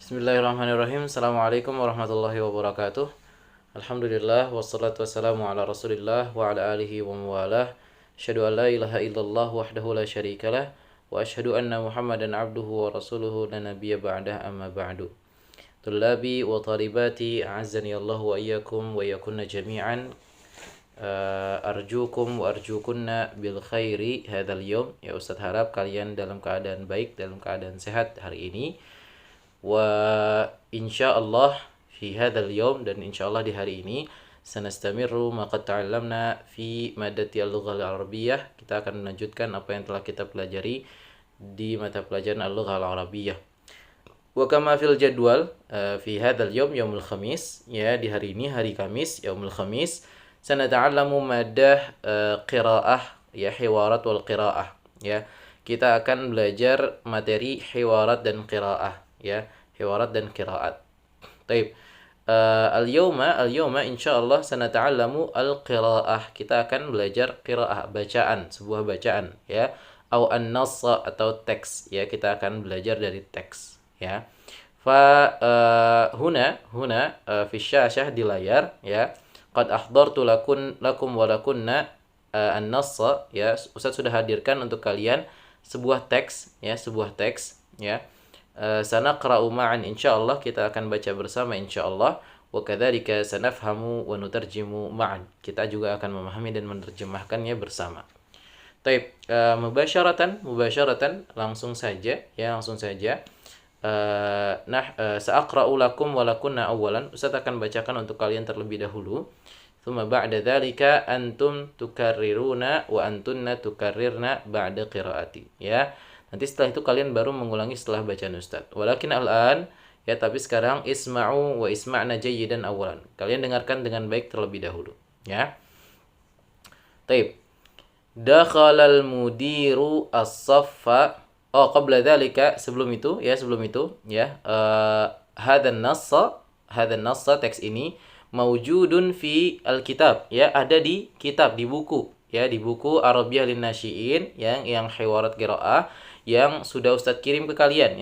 Bismillahirrahmanirrahim. Assalamualaikum warahmatullahi wabarakatuh. Alhamdulillah wassalatu wassalamu ala Rasulillah wa ala alihi wa mawalah. Asyhadu an la ilaha illallah wahdahu la syarikalah wa asyhadu anna Muhammadan abduhu wa rasuluhu la nabiyya ba'dah amma ba'du. Tullabi wa talibati a'azzani Allah wa iyyakum wa yakunna jami'an. Arjukum wa arjukunna bil khairi hadzal yawm. Ya Ustaz, harap kalian dalam keadaan baik, dalam keadaan sehat hari ini. Wa insyaallah fi hadzal yaum, dan insyaallah di hari ini sanastamiru ma qad ta'allamna fi madati al-lughah al-arabiyyah. Kita akan melanjutkan apa yang telah kita pelajari di mata pelajaran al-lughah al-arabiyyah. Wa kama fil jadwal fi hadzal yaum yaumul khamis, ya, di hari ini hari Kamis, yaumul khamis, sanata'allamu madah qiraah, ya, hiwarat wal qiraah, ya. Kita akan belajar materi hiwarat dan qiraah, ya, hiwarat dan qiraat. Taib. Al-yawma insyaallah sanata'allamu al-qiraah. Kita akan belajar qiraah, bacaan, sebuah bacaan, ya. Au an-nass, atau teks, ya. Kita akan belajar dari teks, ya. Fa huna fi syashah, di layar, ya. Qad ahdartu lakum wa lakunna an-nass, ya. Ustaz sudah hadirkan untuk kalian sebuah teks, ya, sebuah teks, ya. Sanaqra'u ma'an, insyaallah kita akan baca bersama insyaallah. Wa kadzalika sanafhamu wa nutarjimu ma'an. Kita juga akan memahami dan menerjemahkannya bersama. Taib, mubasyaratan, langsung saja, ya, langsung saja. Sa'aqra'u lakum wa lakunna awwalan. Ustaz akan bacakan untuk kalian terlebih dahulu. Tsumma ba'da dzalika antum tukarriruna wa antunna tukarrirna ba'da qiraati, ya. Nanti setelah itu kalian baru mengulangi setelah bacaan Ustaz. Walakin al-an, ya, tapi sekarang isma'u wa isma'na jayyidan awalan. Kalian dengarkan dengan baik terlebih dahulu, ya. Taib. Dakhalal mudiru as-saffa. Oh, qabla dzalika, sebelum itu, ya, hadan nassa, teks ini maujudun fi al-kitab, ya, ada di kitab, di buku, ya, di buku Arabiyyah lin-Nasyi'in, yang hiwarat qiraah, yang sudah Ustadz kirim ke kalian,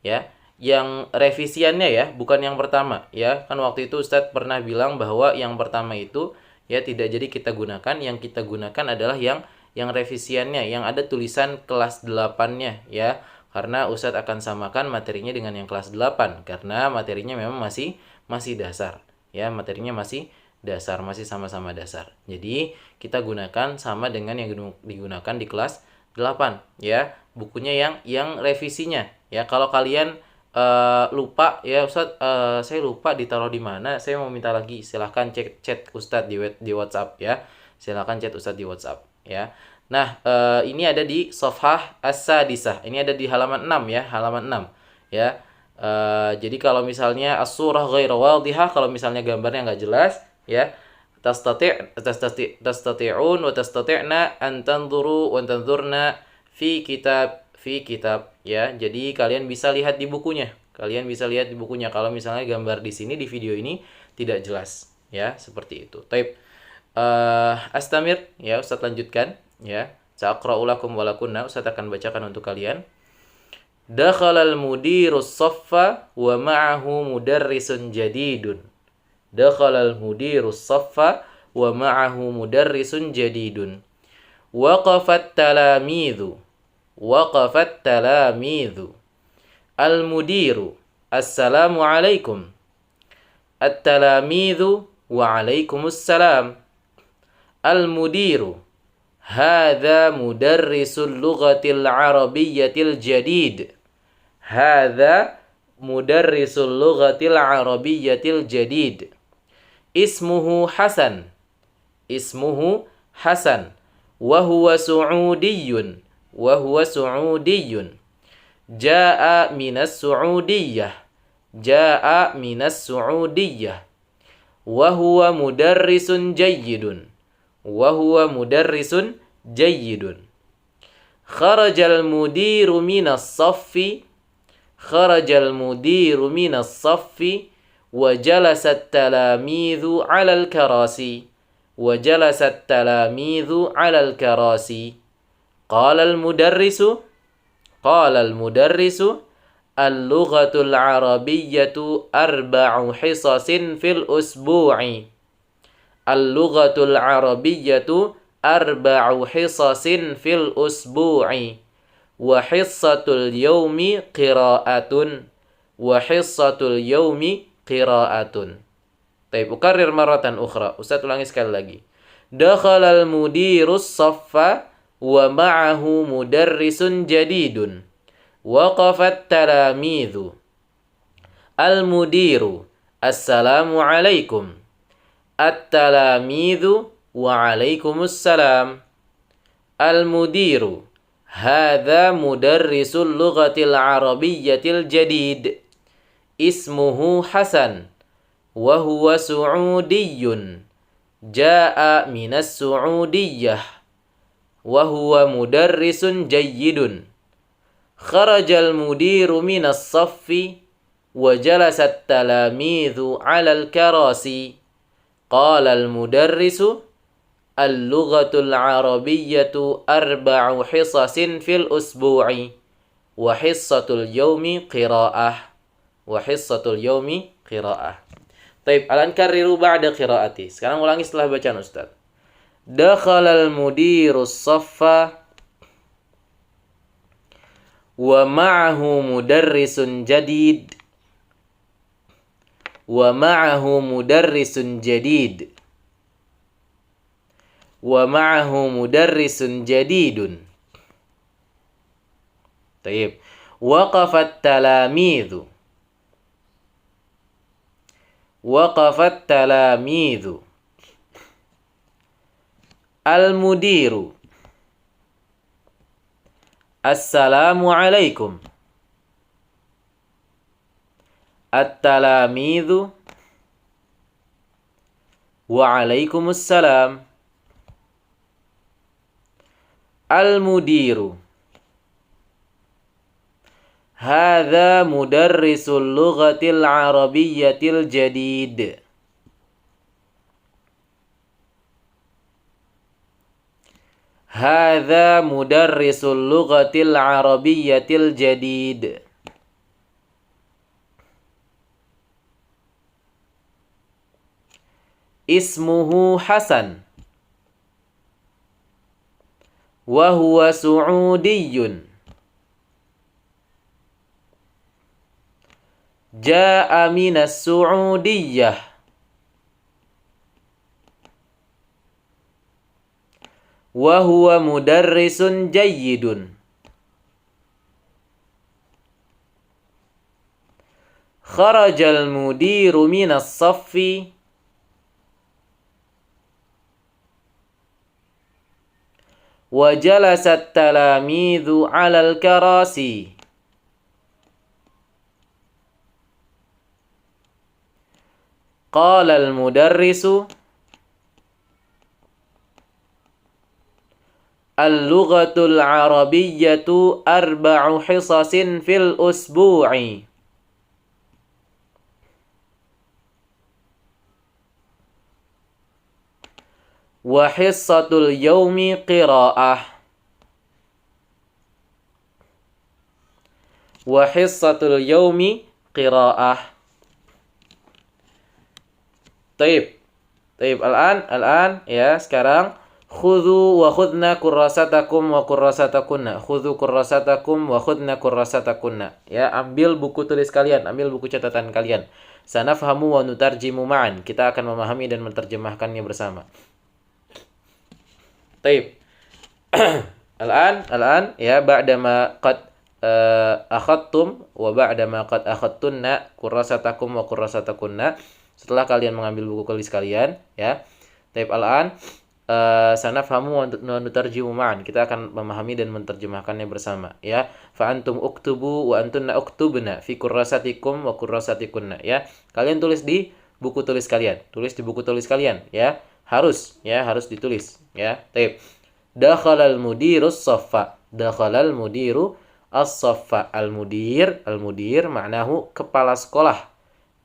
ya. Yang revisiannya, ya, bukan yang pertama, ya. Kan waktu itu Ustadz pernah bilang bahwa yang pertama itu, ya, tidak jadi kita gunakan. Yang kita gunakan adalah yang revisiannya, yang ada tulisan kelas 8-nya, ya. Karena Ustadz akan samakan materinya dengan yang kelas 8, karena materinya memang masih dasar, ya, materinya masih dasar, masih sama-sama dasar. Jadi kita gunakan sama dengan yang digunakan di kelas 8, ya. Bukunya yang revisinya, ya. Kalau kalian lupa, ya, Ustadz, saya lupa ditaruh di mana, saya mau minta lagi, silahkan chat Ustadz di WhatsApp, ya. Silahkan chat Ustadz di WhatsApp, ya. Nah, ini ada di Shafhah As-Sadisah. Ini ada di halaman 6, ya, halaman 6, ya. Jadi kalau misalnya as-surah ghairu wadihah, kalau misalnya gambarnya nggak jelas, ya, tastati'un wa tastati'na an tanzuru wa tanzurna fi kitab, ya. Jadi kalian bisa lihat di bukunya. Kalau misalnya gambar di sini di video ini tidak jelas, ya, seperti itu. Taib. Astamir, ya, Ustaz lanjutkan, ya. Sa'aqra'u lakum wa lakunna, Ustaz akan bacakan untuk kalian. Dakhalal mudirus saffa wa ma'ahu mudarrisun jadidun. Dakhalal mudirus saffa wa ma'ahu mudarrisun jadidun. Waqafat talamidhu. Al-mudiru, assalamu alaikum. At-talamidhu, wa alaikumussalam. Al-mudiru, hadha mudarrisul lughatil arabiyyatil jadid. Hadha mudarrisul lughatil arabiyyatil jadid. Ismuhu Hasan. Wa huwa Su'udiyyun. Jaa'a minas Su'udiyyah. Wa huwa mudarrisun jayyidun. Kharajal mudiru minas saffi wa jalasat talamidhu 'alal karasi. Qala al-mudarrisu Al-lughatul arabiyyatu arba'u hisasin fil usbu'i. Al-lughatul arabiyyatu arba'u hisasin fil usbu'i. Wa hissatul yawmi qira'atun. Wa hissatul yawmi qira'atun. Taib, ukarrir maratan ukhra. Ustaz ulangi sekali lagi. Dakhalal mudirus saffa wa ma'ahu mudarrisun jadidun. Waqafat talamidhu. Al-mudiru. Assalamu alaikum. At-talamidhu wa alaikumussalam. Al-mudiru. Hadha mudarrisul lughatil arabiyyatil jadid. Ismuhu Hasan. Wa huwa su'udiyyun. Ja'a minas su'udiyyah. Wa huwa mudarrisun jayyidun. Kharajal mudiru minas saffi. Wa jalasat talamidhu alal karasi. Qala al-mudarrisu. Al-lughatul arabiyyatu arba'u hisasin fil usbu'i. Wa hissatul yawmi qira'ah. Wa hissatul yawmi qira'ah. Taib, alan karriru ba'da qira'ati. Sekarang ulangi setelah bacaan Ustaz. Dakhalal mudirus saffa. Wa ma'ahu mudarrisun jadid. Wa ma'ahu mudarrisun jadid. Wa ma'ahu mudarrisun jadidun. Taib. Waqafat talamidhu. Waqafat talamidhu. Al-mudiru. Assalamu alaikum. At-talamidhu. Wa alaikumussalam. Al-mudiru. Hadha mudarrisul lughatil arabiyyatil jadid. Hadha mudarrisul lughatil arabiyyatil jadid. Ismuhu Hasan. Wa huwa su'udiyyun. Ja'a minas su'udiyyah. Wa huwa mudarrisun jayyidun. Kharajal mudiru minas saffi. Wa jalasat talamidhu 'alal karasi. Qala al-mudarrisu. Al-lughatul arabiyyatu arba'u hisasin fil usbu'i. Wa hissatul yawmi qira'ah. Wa hissatul yawmi qira'ah. Taib. Taib, al-an ya, sekarang khudhu wa khudna kurrasatakum wa kurrasatakunna. Khudhu kurrasatakum wa khudna kurrasatakunna. Ya, ambil buku tulis kalian, ambil buku catatan kalian. Sanafhamu wa nutarjimu ma'an. Kita akan memahami dan menerjemahkannya bersama. Taib. Al-an ya, ba'dama qad akhadtum wa ba'dama qad akhadtunna kurrasatakum wa kurrasatakunna. Setelah kalian mengambil buku tulis kalian, ya. Taib, al-an sanafhamu wa nutarjimu ma'an. Kita akan memahami dan menerjemahkannya bersama, ya. Fa antum uktubu wa antunna uktubna fi kurrasatikum wa kurrasatikunna, ya. Kalian tulis di buku tulis kalian. Tulis di buku tulis kalian, ya. Harus ditulis, ya. Taib. Dakhalal mudirus saffa. Dakhalal mudiru as-saffa. Al-mudir maknahu kepala sekolah,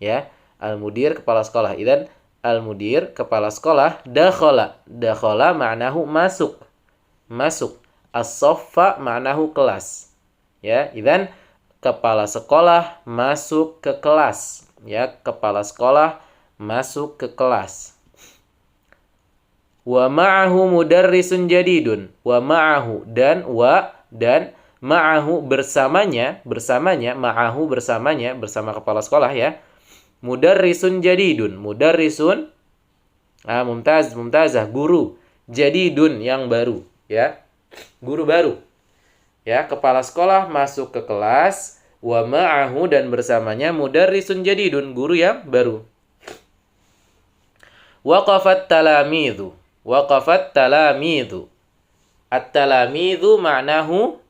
ya. Al-mudir kepala sekolah. Idzan al-mudir kepala sekolah. Dakhala maknahu masuk. As-saffa maknahu kelas. Ya, idzan kepala sekolah masuk ke kelas. Ya, kepala sekolah masuk ke kelas. Wa ma'ahu mudarrisun jadidun. Wa ma'ahu dan ma'ahu bersamanya ma'ahu bersamanya bersama kepala sekolah ya. Mudarrisun jadidun. Mudarrisun mumtazah guru. Jadidun yang baru ya. Guru baru. Ya, kepala sekolah masuk ke kelas, wa ma'ahu dan bersamanya mudarrisun jadidun, guru yang baru. Waqafat talamidhu. Waqafat talamidhu. At-talamidhu ma'nahu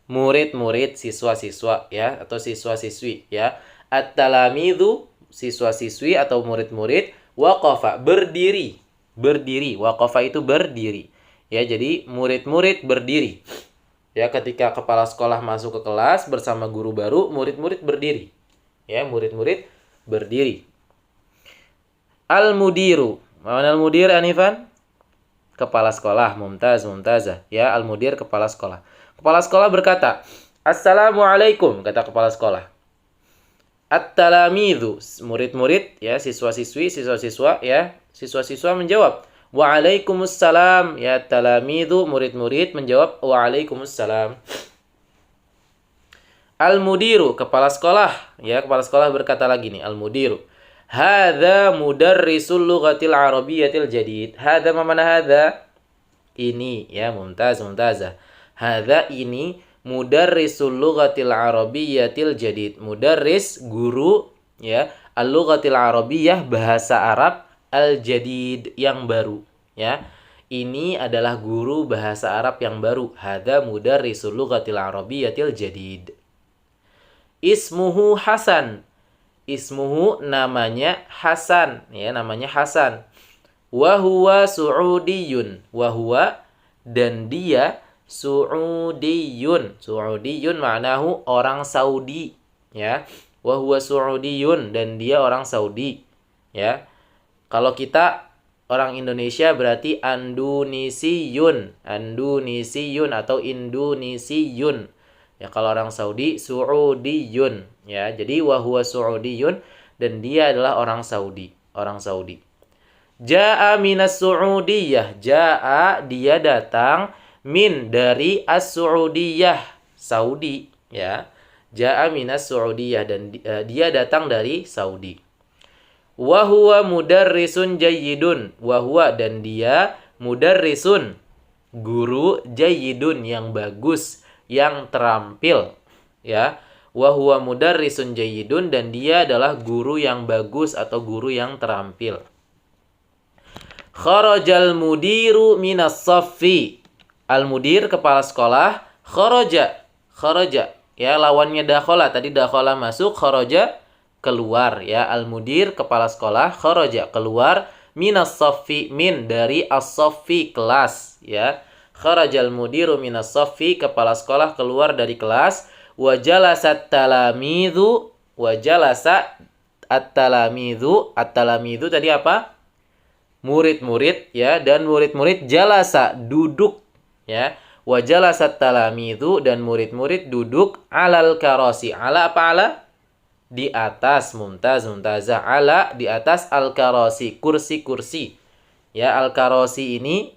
murid-murid, siswa-siswa ya atau siswa-siswi ya. At-talamidhu siswa-siswi atau murid-murid, waqafa berdiri. Berdiri. Waqafa itu berdiri. Ya, jadi murid-murid berdiri. Ya, ketika kepala sekolah masuk ke kelas bersama guru baru, murid-murid berdiri. Ya, murid-murid berdiri. Al-mudiru. Mana al-mudir, Anifan? Kepala sekolah. Mumtazah. Ya, al-mudir kepala sekolah. Kepala sekolah berkata, "Assalamualaikum," kata kepala sekolah. At-talamidhu, murid-murid ya, siswa-siswi, siswa-siswa ya, siswa-siswa menjawab, "Waalaikumsalam." Ya, talamidhu murid-murid menjawab, "Waalaikumsalam." Al-mudiru kepala sekolah, ya, kepala sekolah berkata lagi nih, al-mudiru. Hadza mudarrisul lughatil arabiyyatil jadid. Hadza mana hadza? Ini ya, mumtazah. Hadza ini mudarrisul lughatil arabiyyatil jadid. Mudarris guru ya, al-lughatil arabiyyah bahasa Arab al-jadid yang baru ya. Ini adalah guru bahasa Arab yang baru. Hadza mudarrisul lughatil arabiyyatil jadid. Ismuhu Hasan. Ismuhu namanya Hasan ya, namanya Hasan. Wa huwa Su'udiyun. Wa huwa dan dia Su'udiyun. Su'udiyun maknahu orang Saudi ya. Wa huwa Su'udiyun dan dia orang Saudi ya. Kalau kita orang Indonesia berarti Andunisiyun. Andunisiyun atau Indonisiyun. Ya, kalau orang Saudi Su'udiyun ya. Jadi wa huwa Su'udiyun dan dia adalah orang Saudi, orang Saudi. Ja'a minas Su'udiyah. Ja'a dia datang min dari as-Su'udiyah, Saudi ya. Ja'a minas Su'udiyah dan dia datang dari Saudi. Wa huwa mudarrisun jayyidun. Wa huwa dan dia mudarrisun, guru jayyidun yang bagus, yang terampil ya. Wa huwa mudarrisun jayyidun dan dia adalah guru yang bagus atau guru yang terampil. Kharajal mudiru minas saffi. Al-mudir kepala sekolah, kharaja ya, lawannya dakhala. Tadi dakhala masuk, kharaja keluar ya. Al-mudir kepala sekolah, kharaja keluar, minas saffi min dari as-saffi kelas ya. Kharajal mudiru minas saffi kepala sekolah keluar dari kelas. Wa jalasat talamidhu. Wa jalasa at-talamidhu. At-talamidhu tadi apa? Murid-murid ya, dan murid-murid jalasa duduk ya. Wa jalasat talamidhu dan murid-murid duduk alal karasi. Ala apa ala? Di atas, mumtazah. Ala di atas al-karasi, kursi-kursi. Ya, al-karasi ini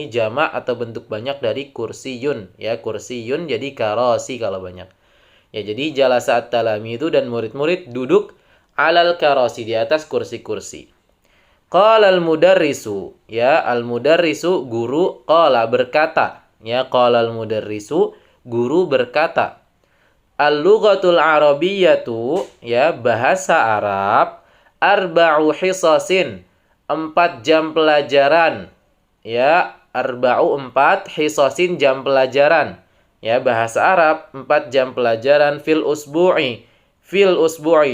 jamak atau bentuk banyak dari kursiyun ya. Kursiyun jadi karasi kalau banyak. Ya, jadi jalasa at-talamidhu dan murid-murid duduk alal karasi di atas kursi-kursi. Qala al-mudarrisu ya, al-mudarrisu guru, qala berkata ya, qala al-mudarrisu guru berkata. Al-lughatul arabiyyatu ya, bahasa Arab, arba'u hisasin 4 jam pelajaran ya. Arba'u 4 hisasin jam pelajaran ya, bahasa Arab 4 jam pelajaran fil usbu'i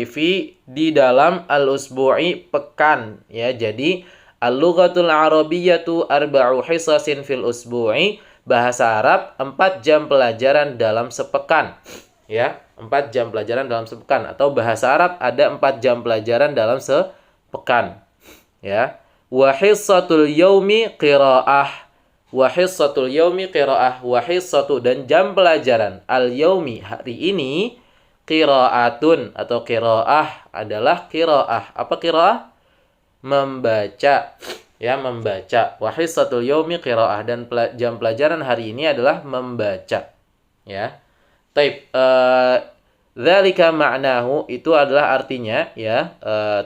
fi di dalam al-usbu'i pekan ya. Jadi al-lughatul arabiyyatu arba'u hisasin fil usbu'i, bahasa Arab 4 jam pelajaran dalam sepekan ya. 4 jam pelajaran dalam sepekan, atau bahasa Arab ada 4 jam pelajaran dalam sepekan ya. Wa hissatul yaumi qiraah Wa hissatul yaumi qiraah. Wa hissatu dan jam pelajaran al-yaumi hari ini qiraatun atau qiraah adalah qiraah. Apa qiraah? Membaca. Ya, membaca. Wa hissatul yaumi qiraah dan jam pelajaran hari ini adalah membaca. Ya. Taib. Dzalika ma'nahu itu adalah artinya ya.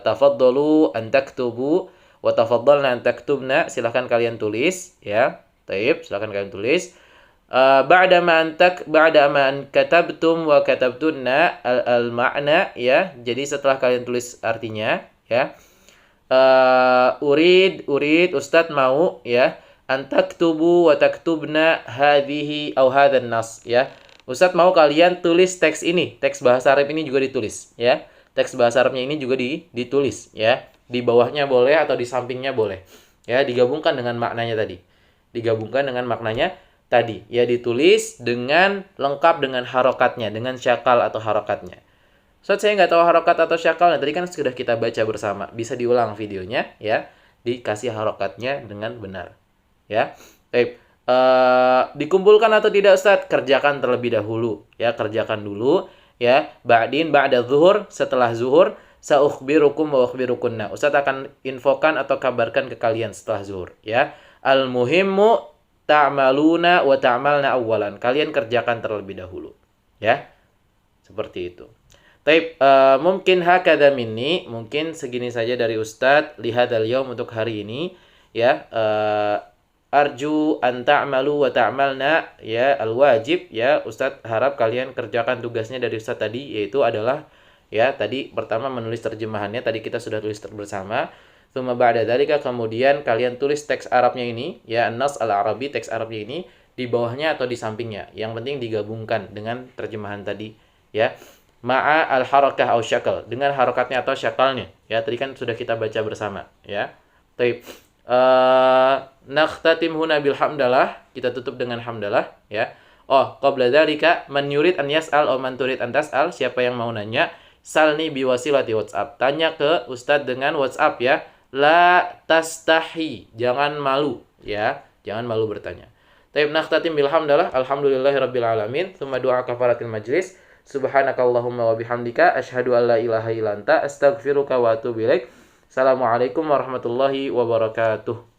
Tafaddalu an taktubu wa tafaddalna an taktubna. Silakan kalian tulis ya. Taib, silakan kalian tulis. Ba'da ma an katabtum wa katabtunna al-ma'na ya. Jadi setelah kalian tulis artinya ya. Urid Ustadz mau ya an taktubu wa taktubna hadhihi au hadzan nas ya. Ustadz mau kalian tulis teks ini, teks bahasa Arab ini juga ditulis ya. Teks bahasa Arabnya ini juga ditulis ya. Di bawahnya boleh atau di sampingnya boleh. Ya, digabungkan dengan maknanya tadi. Digabungkan dengan maknanya tadi. Ya, ditulis dengan lengkap dengan harokatnya, dengan syakal atau harokatnya. Ustadz, saya nggak tahu harokat atau syakalnya. Tadi kan sudah kita baca bersama. Bisa diulang videonya ya. Dikasih harokatnya dengan benar. Ya. Baik. Dikumpulkan atau tidak Ustadz? Kerjakan terlebih dahulu. Ya, kerjakan dulu. Ya. Ba'da zuhur. Setelah zuhur. Sa'ukhbirukum wa ukhbirukunna. Ustadz akan infokan atau kabarkan ke kalian setelah zuhur. Ya. Al-muhimmu ta'maluna wa ta'malna awalan. Kalian kerjakan terlebih dahulu. Ya. Seperti itu. Taib, mungkin hakadha minni, mungkin segini saja dari Ustadz lihadzal yaum untuk hari ini ya. Arju an ta'malu wa ta'malna ya al-wajib ya. Ustadz harap kalian kerjakan tugasnya dari Ustadz tadi, yaitu adalah ya tadi pertama menulis terjemahannya, tadi kita sudah tulis bersama. Tsumma ba'da dzalika, kemudian kalian tulis teks Arabnya ini ya, an-nas al-arabi, teks Arabnya ini di bawahnya atau di sampingnya. Yang penting digabungkan dengan terjemahan tadi ya. Ma'a al-harakah au syakal, dengan harakatnya atau syakalnya. Ya, tadi kan sudah kita baca bersama ya. Taib. Nakhtatim huna bil hamdalah, kita tutup dengan hamdalah ya. Oh, qabla dzalika man yurid an yas'al aw man turid an tas'al, siapa yang mau nanya, salni biwasilati WhatsApp. Tanya ke Ustadz dengan WhatsApp ya. La tastahi, jangan malu ya. Jangan malu bertanya. Taib, nakhtatim bil hamdalah, alhamdulillahirabbil alamin. Tsumma du'a kafaratil majlis. Subhanakallahumma wa bihamdika asyhadu an la ilaha illa anta astaghfiruka wa atubu ilaik. Assalamualaikum warahmatullahi wabarakatuh.